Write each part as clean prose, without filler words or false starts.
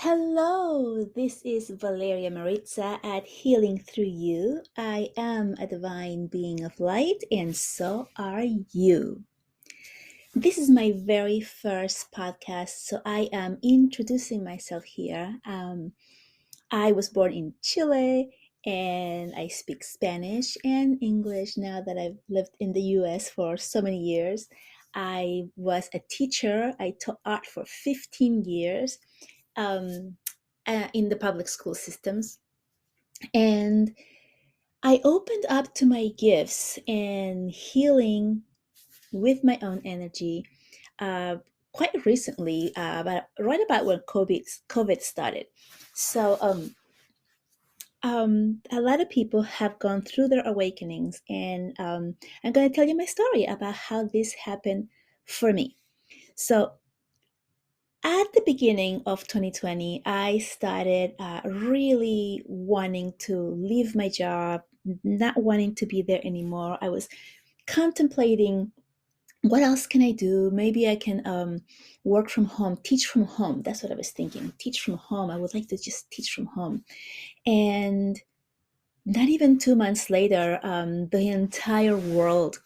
Hello, this is Valeria Maritza at Healing Through You. I am a divine being of light, and so are you. This is my very first podcast, so I am introducing myself here. I was born in Chile and I speak Spanish and English now that I've lived in the US for so many years. I was a teacher, I taught art for 15 years um, in the public school systems. And I opened up to my gifts and healing with my own energy uh, quite recently, right about when COVID started. So a lot of people have gone through their awakenings, and I'm going to tell you my story about how this happened for me. So, at the beginning of 2020, I started really wanting to leave my job, not wanting to be there anymore. I was contemplating what else can I do? Maybe I can work from home, teach from home. That's what I was thinking. Teach from home. I would like to just teach from home. And not even 2 months later, the entire world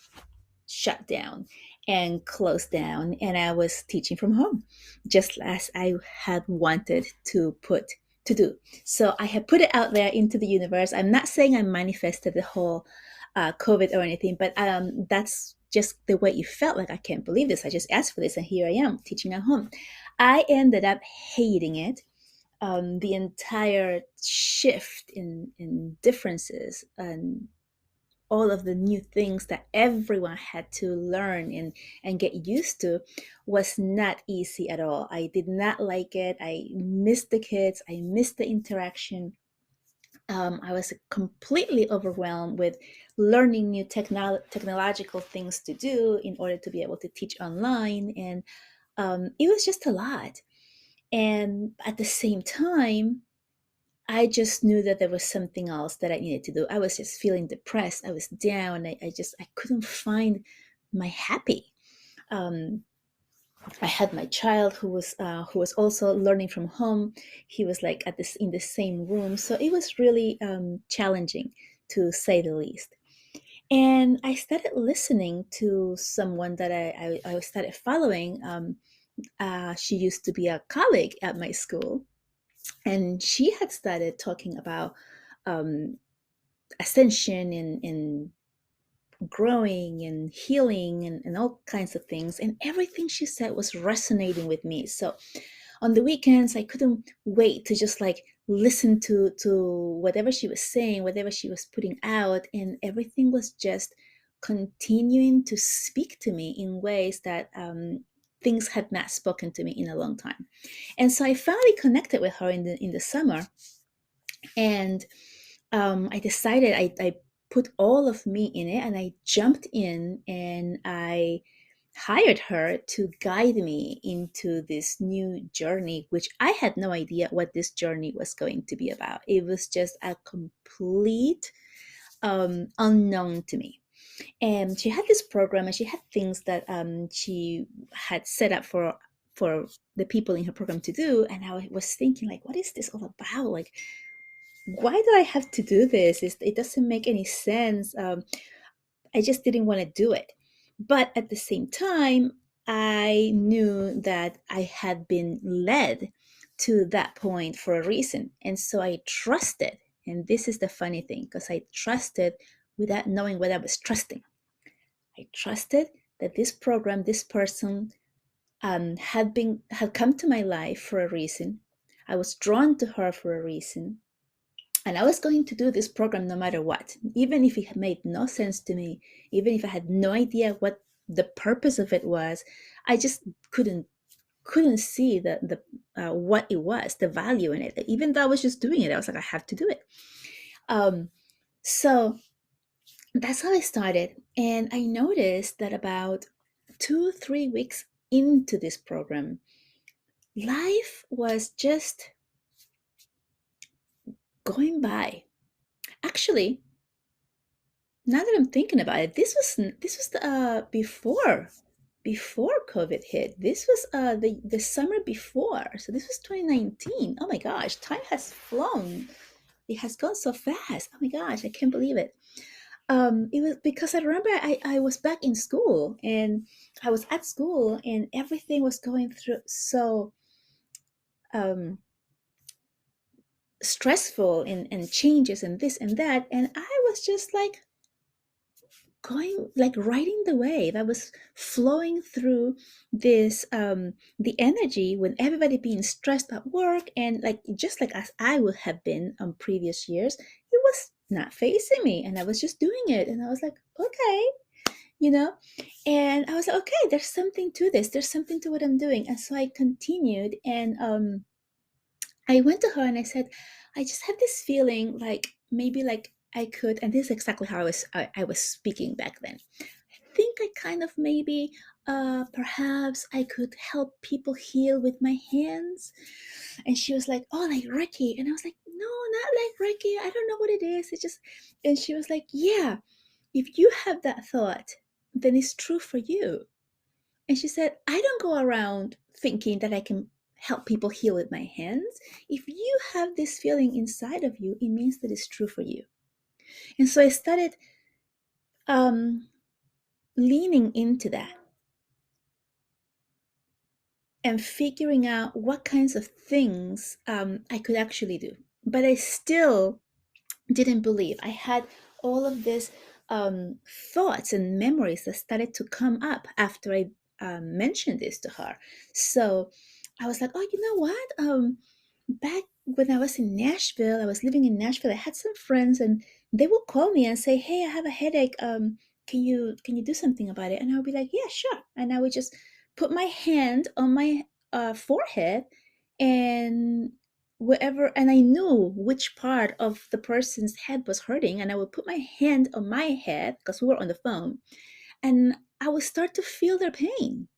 shut down and closed down, and I was teaching from home just as I had wanted to do. So I had put it out there into the universe. I'm not saying I manifested the whole COVID or anything, but that's just the way it felt. Like, I can't believe this, I just asked for this and here I am teaching at home. I ended up hating it. The entire shift in differences and all of the new things that everyone had to learn and get used to was not easy at all. I did not like it. I missed the kids. I missed the interaction. I was completely overwhelmed with learning new technological things to do in order to be able to teach online. And it was just a lot. And at the same time, I just knew that there was something else that I needed to do. I was just feeling depressed. I was down. I couldn't find my happy. Um, I had my child who was also learning from home. He was like at this in the same room, so it was really challenging to say the least. And I started listening to someone that I started following. She used to be a colleague at my school, and she had started talking about um, ascension and growing and healing and all kinds of things. And everything she said was resonating with me. So on the weekends, I couldn't wait to just like listen to whatever she was saying, whatever she was putting out, and everything was just continuing to speak to me in ways that things had not spoken to me in a long time. And so I finally connected with her in the summer, and I decided I put all of me in it, and I jumped in and I hired her to guide me into this new journey, which I had no idea what this journey was going to be about. It was just a complete unknown to me. And she had this program, and she had things that she had set up for the people in her program to do. And I was thinking, like, what is this all about? Like, why do I have to do this? It doesn't make any sense. I just didn't want to do it. But at the same time, I knew that I had been led to that point for a reason. And so I trusted. And this is the funny thing, because I trusted without knowing what I was trusting. I trusted that this program, this person, had come to my life for a reason. I was drawn to her for a reason, and I was going to do this program no matter what, even if it made no sense to me, even if I had no idea what the purpose of it was. I just couldn't see the what it was, the value in it. Even though I was just doing it, I was like, I have to do it. Um, so that's how I started, and I noticed that about 2 3 weeks into this program, life was just going by. Actually, now that I'm thinking about it, this was the before. before COVID hit. This was the summer before. So this was 2019. Oh my gosh, time has flown. It has gone so fast. Oh my gosh, I can't believe it. It was because I remember I was back in school, and I was at school, and everything was going through so um, stressful, and changes and this and that. And I was just like going, like riding the wave. I was flowing through this, the energy with everybody being stressed at work, and like just like as I would have been on previous years, it was not facing me, and I was just doing it, and I was like, okay, you know. And I was like, okay, there's something to this, there's something to what I'm doing. And so I continued, and I went to her and I said, I just have this feeling like maybe like I could, and this is exactly how I was speaking back then. I think I kind of maybe perhaps I could help people heal with my hands. And she was like, oh, like Reiki. And I was like, no, not like Reiki. I don't know what it is. It's just, and she was like, yeah, if you have that thought, then it's true for you. And she said, I don't go around thinking that I can help people heal with my hands. If you have this feeling inside of you, it means that it's true for you. And so I started um, leaning into that and figuring out what kinds of things I could actually do. But I still didn't believe. I had all of these thoughts and memories that started to come up after I mentioned this to her. So I was like, oh, you know what? Back when I was in Nashville, I was living in Nashville. I had some friends, and they would call me and say, "Hey, I have a headache. Can you do something about it?" And I would be like, "Yeah, sure." And I would just put my hand on my forehead, and wherever, and I knew which part of the person's head was hurting, and I would put my hand on my head because we were on the phone, and I would start to feel their pain,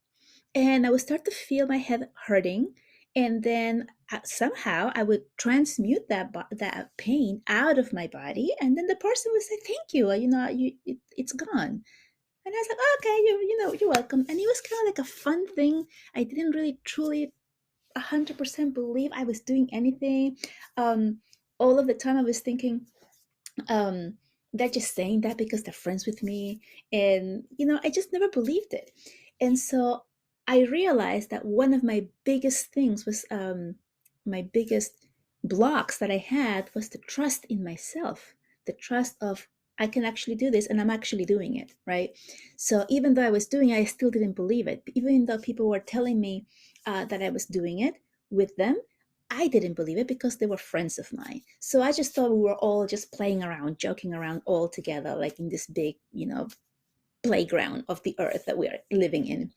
and I would start to feel my head hurting, and then somehow I would transmute that pain out of my body, and then the person would say, "Thank you, it's gone." And I was like, oh, "Okay, you're welcome." And it was kind of like a fun thing. I didn't really truly 100% believe I was doing anything. Um, all of the time I was thinking, um they're just saying that because they're friends with me, and I just never believed it. And so I realized that one of my biggest things was, my biggest blocks that I had was the trust in myself, the trust of I can actually do this, and I'm actually doing it, right? So even though I was doing it, I still didn't believe it, even though people were telling me that I was doing it with them. I didn't believe it because they were friends of mine. So I just thought we were all just playing around, joking around all together, like in this big, playground of the earth that we are living in.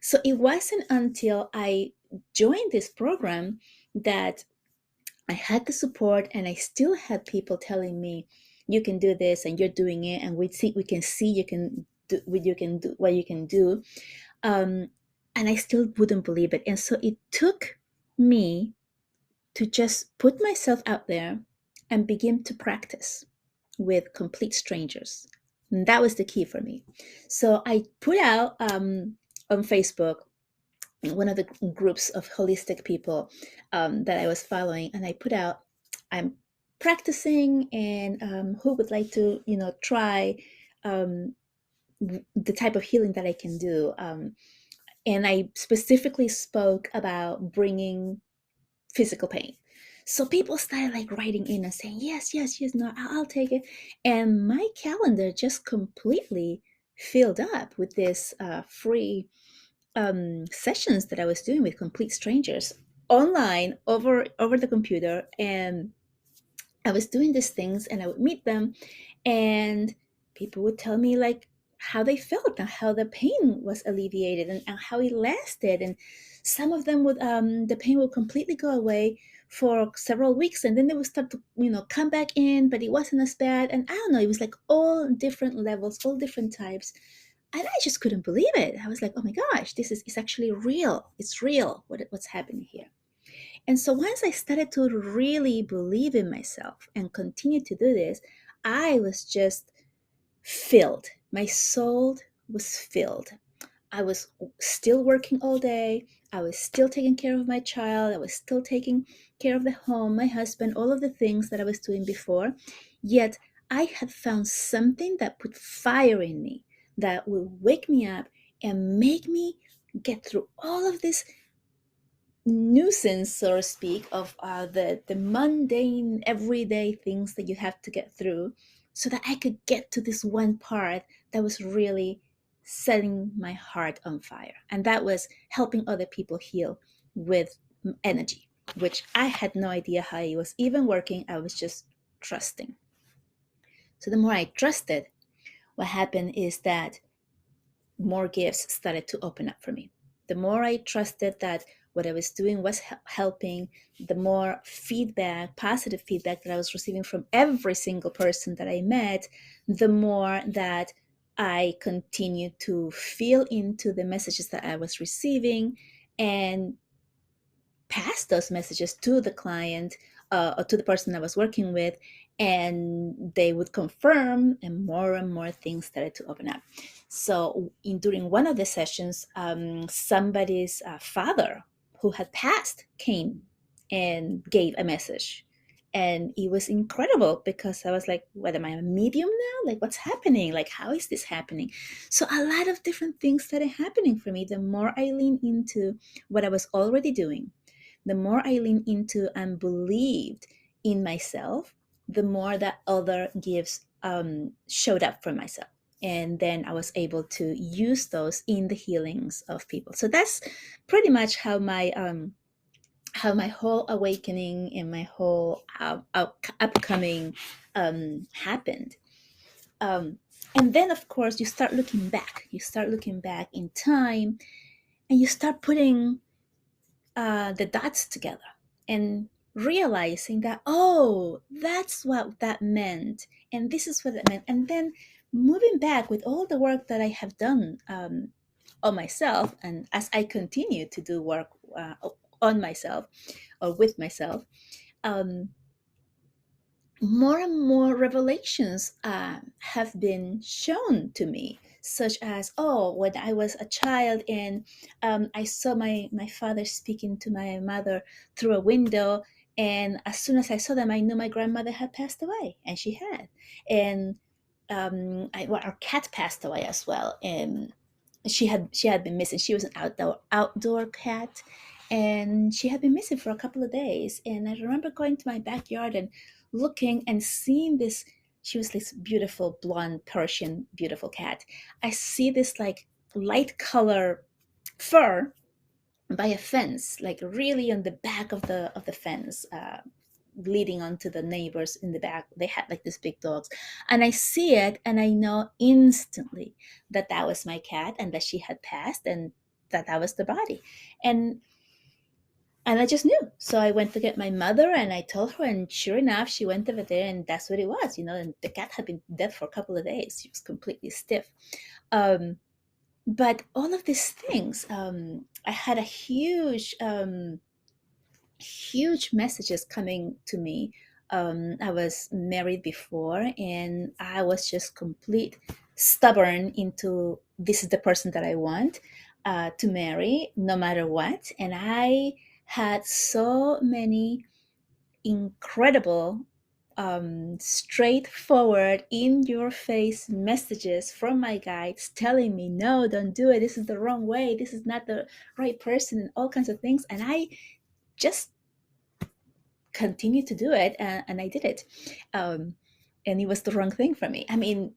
So it wasn't until I joined this program that I had the support, and I still had people telling me, "You can do this, and you're doing it, and we can see you can do what you can do." Um, and I still wouldn't believe it, and so it took me to just put myself out there and begin to practice with complete strangers. And that was the key for me. So I put out, on Facebook, one of the groups of holistic people that I was following, and I put out, I'm practicing, and who would like to, try um, the type of healing that I can do. And I specifically spoke about bringing physical pain. So people started like writing in and saying, yes, yes, yes, no, I'll take it. And my calendar just completely filled up with this free sessions that I was doing with complete strangers online over the computer. And I was doing these things, and I would meet them, and people would tell me like how they felt and how the pain was alleviated, and how it lasted. And some of them would, the pain would completely go away for several weeks, and then they would start to, come back in, but it wasn't as bad. And I don't know, it was like all different levels, all different types. And I just couldn't believe it. I was like, oh my gosh, this is it's actually real. It's real what's happening here. And so once I started to really believe in myself and continue to do this, I was just filled. My soul was filled. I was still working all day. I was still taking care of my child. I was still taking care of the home, my husband, all of the things that I was doing before. Yet I had found something that put fire in me, that would wake me up and make me get through all of this nuisance, so to speak, of the mundane, everyday things that you have to get through, so that I could get to this one part that was really setting my heart on fire. And that was helping other people heal with energy, which I had no idea how it was even working. I was just trusting. So the more I trusted, what happened is that more gifts started to open up for me. The more I trusted that what I was doing was helping, the more feedback, positive feedback that I was receiving from every single person that I met, the more that I continued to feel into the messages that I was receiving and pass those messages to the client, or to the person I was working with, and they would confirm, and more things started to open up. So during one of the sessions, somebody's father who had passed came and gave a message, and it was incredible because I was like, what, am I a medium now? Like, what's happening? Like, how is this happening? So a lot of different things started happening for me the more I leaned into what I was already doing. The more I leaned into and believed in myself, the more that other gifts showed up for myself. And then I was able to use those in the healings of people. So that's pretty much how my whole awakening and my whole upcoming happened. Um, and then, of course, you start looking back. You start looking back in time, and you start putting the dots together and realizing that, oh, that's what that meant, and this is what it meant. And then moving back with all the work that I have done on myself, and as I continue to do work on myself or with myself, um, more and more revelations have been shown to me, such as, oh, when I was a child and I saw my father speaking to my mother through a window, and as soon as I saw them, I knew my grandmother had passed away, and she had. And well, our cat passed away as well, and she had been missing. She was an outdoor cat, and she had been missing for a couple of days. And I remember going to my backyard and looking and seeing this. She was this beautiful blonde Persian, beautiful cat. I see this like light color fur by a fence, like really on the back of the fence, leading onto the neighbors in the back. They had like these big dogs, and I see it, and I know instantly that that was my cat, and that she had passed, and that that was the body. And I just knew. So I went to get my mother, and I told her, and sure enough, she went over there, and that's what it was, and the cat had been dead for a couple of days. She was completely stiff. um, but all of these things, I had a huge messages coming to me. I was married before, and I was just complete stubborn into, this is the person that I want to marry no matter what. And I had so many incredible, straightforward, in your face messages from my guides telling me, no, don't do it, this is the wrong way, this is not the right person, and all kinds of things. And I just continued to do it, and I did it. um, and it was the wrong thing for me. I mean,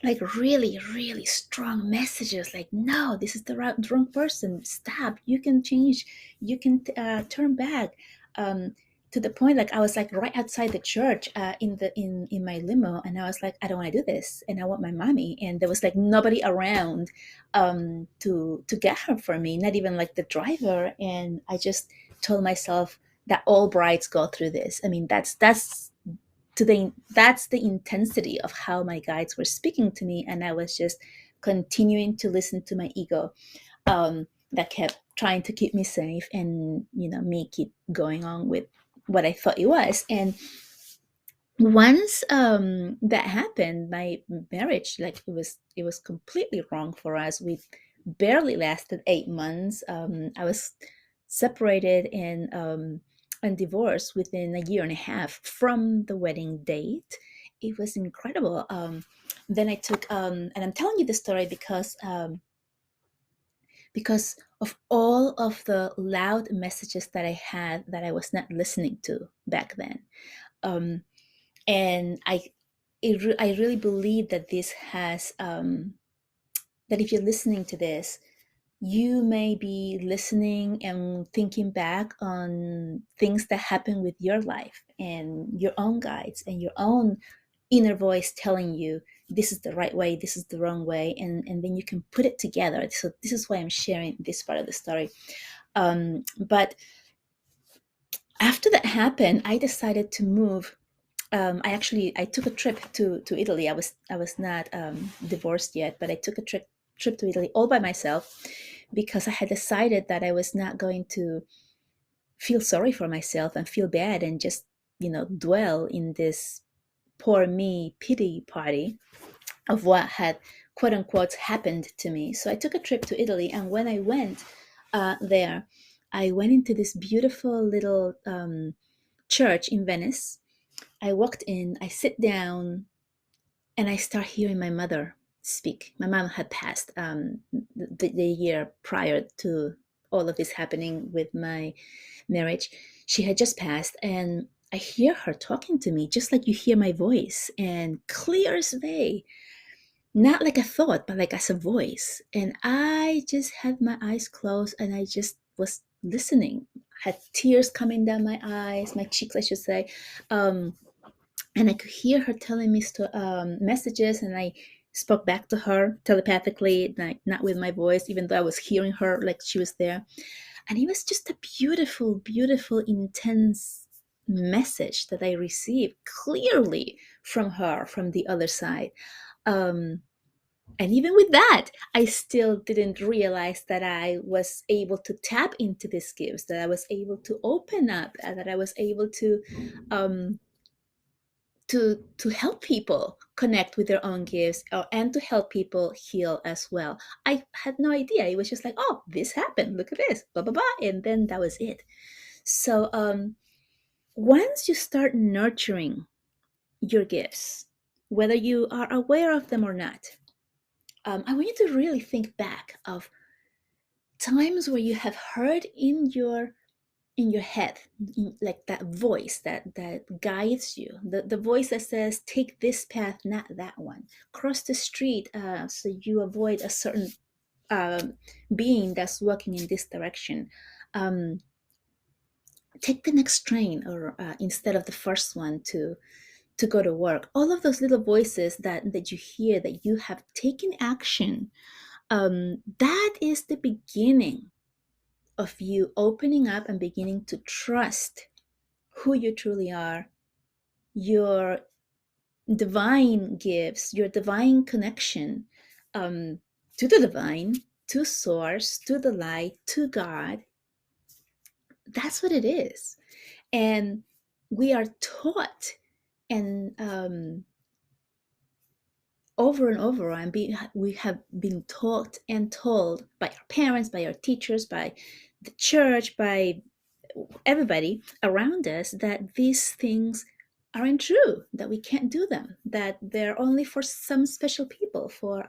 like really, really strong messages, like, no, this is the wrong person, stop, you can change, you can turn back. um, to the point, like, I was like right outside the church, in my limo, and I was like, I don't want to do this, and I want my mommy. And there was like nobody around to get her for me, not even like the driver. And I just told myself that all brides go through this. I mean, that's the intensity of how my guides were speaking to me, and I was just continuing to listen to my ego, that kept trying to keep me safe, and me keep going on with what I thought it was. And once that happened, my marriage, like, it was completely wrong for us. barely lasted 8 months. I was separated and divorced within a year and a half from the wedding date. It was incredible. Then I took, and I'm telling you this story because of all of the loud messages that I had that I was not listening to back then. Um, and I really believe that this has that if you're listening to this, you may be listening and thinking back on things that happen with your life and your own guides and your own inner voice telling you this is the right way, this is the wrong way, and then you can put it together. So this is why I'm sharing this part of the story. But after that happened, I decided to move. I took a trip to Italy. I was not divorced yet, but I took a trip to Italy all by myself because I had decided that I was not going to feel sorry for myself and feel bad and just dwell in this poor me pity party of what had quote unquote happened to me. So I took a trip to Italy, and when I went there, I went into this beautiful little church in Venice. I walked in, I sit down, and I start hearing my mother speak. My mom had passed the year prior to all of this happening with my marriage. She had just passed, and I hear her talking to me just like you hear my voice, and clear as day, not like a thought, but like as a voice. And I just had my eyes closed and I just was listening. Had tears coming down my eyes, my cheeks, I should say. Um, and I could hear her telling me messages, and I spoke back to her telepathically, like not with my voice, even though I was hearing her like she was there. And it was just a beautiful, beautiful, intense message that I received clearly from her from the other side. Um, and even with that, I still didn't realize that I was able to tap into these gifts, that I was able to open up, that I was able um, to help people connect with their own gifts, and to help people heal as well. I had no idea. It was just like, oh, this happened. Look at this, blah blah blah, and then that was it. So once you start nurturing your gifts, whether you are aware of them or not, I want you to really think back of times where you have heard in your head, like that voice that guides you, the voice that says take this path, not that one, cross the street so you avoid a certain um, being that's walking in this direction, um, take the next train, or instead of the first one to go to work. All of those little voices that you hear, that you have taken action, that is the beginning of you opening up and beginning to trust who you truly are, your divine gifts, your divine connection, um, to the divine, to source, to the light, to God. That's what it is. And we are taught, and over and over, and we have been taught and told by our parents, by our teachers, by the church, by everybody around us, that these things aren't true, that we can't do them, that they're only for some special people, for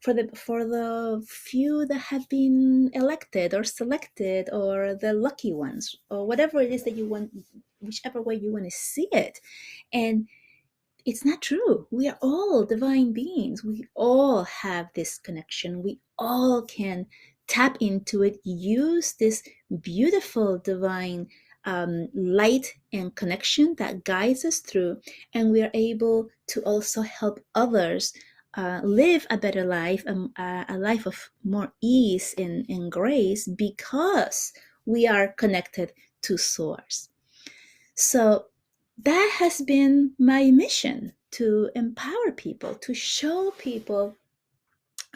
the few that have been elected or selected, or the lucky ones, or whatever it is that you want, whichever way you want to see it. And it's not true. We are all divine beings. We all have this connection. We all can tap into it, use this beautiful divine light and connection that guides us through, and we are able to also help others live a better life, a life of more ease and grace, because we are connected to Source. So that has been my mission, to empower people, to show people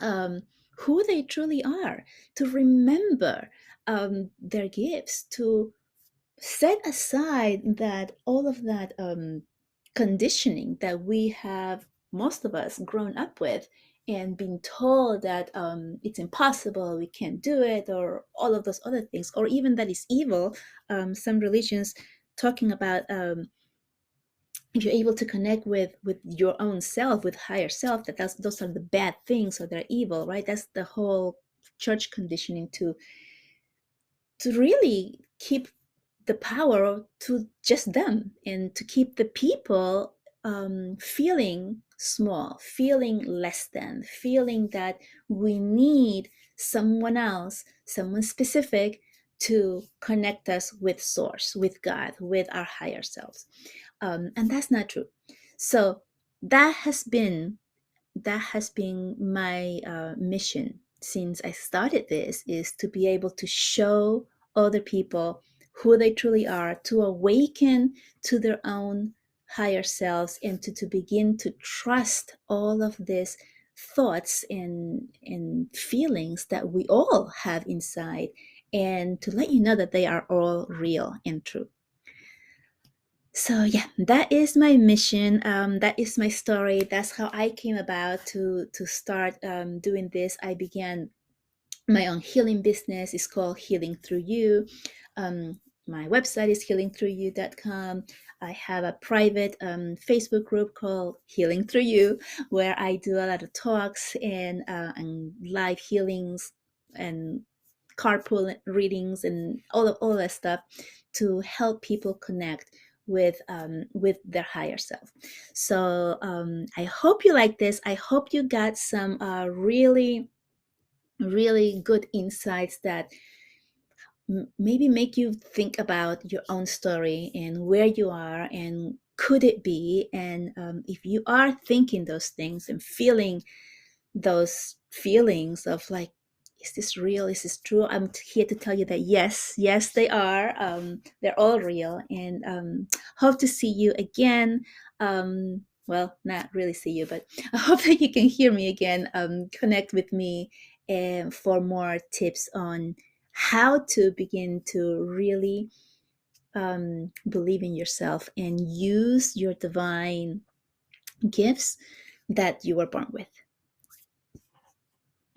um, who they truly are, to remember their gifts, to set aside that all of that conditioning that we have, most of us, grown up with, and being told that it's impossible, we can't do it, or all of those other things, or even that it's evil. Some religions talking about if you're able to connect with your own self, with higher self, those are the bad things or they're evil, right? That's the whole church conditioning to really keep the power to just them and to keep the people feeling small, feeling less than, feeling that we need someone else, someone specific to connect us with source, with God, with our higher selves. And that's not true. So that has been my mission since I started this, is to be able to show other people who they truly are, to awaken to their own higher selves, and to begin to trust all of these thoughts and feelings that we all have inside, and to let you know that they are all real and true. So yeah, that is my mission. That is my story. That's how I came about to start doing this. I began my own healing business. It's called Healing Through You. My website is healingthroughyou.com. I have a private Facebook group called Healing Through You, where I do a lot of talks and live healings and carpool readings and all that stuff to help people connect with their higher self. So I hope you like this. I hope you got some really good insights that maybe make you think about your own story and where you are and could it be. And if you are thinking those things and feeling those feelings of like, is this real, is this true, I'm here to tell you that yes they are. They're all real. And hope to see you again. Well, not really see you, but I hope that you can hear me again, connect with me for more tips on how to begin to really believe in yourself and use your divine gifts that you were born with.